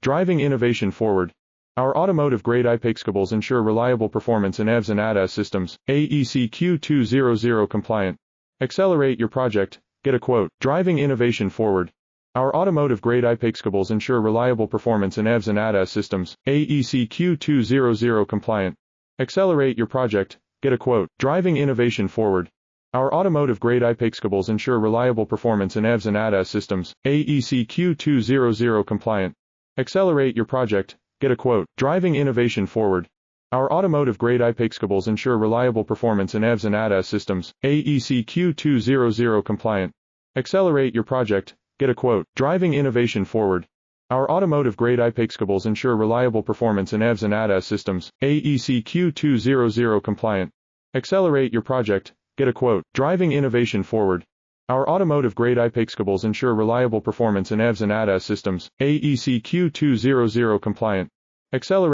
Driving innovation forward. Our automotive-grade IPACE cables ensure reliable performance in EVs and ADAS systems, AEC Q200 compliant. Accelerate your project, get a quote. Driving innovation forward. Our automotive-grade IPACE cables ensure reliable performance in EVs and ADAS systems, AEC Q200 compliant. Accelerate your project, get a quote. Driving innovation forward. Our automotive-grade IPACE cables ensure reliable performance in EVs and ADAS systems, AEC Q200 compliant. Accelerate your project, get a quote. Driving innovation forward. Our automotive-grade IPACE cables ensure reliable performance in EVs and ADAS systems, AEC Q200 compliant. Accelerate your project, get a quote. Driving innovation forward. Our automotive-grade IPACE cables ensure reliable performance in EVs and ADAS systems, AEC Q200 compliant. Accelerate your project, get a quote. Driving innovation forward. Our automotive-grade IPACE cables ensure reliable performance in EVs and ADAS systems, AEC Q200 compliant. Accelerate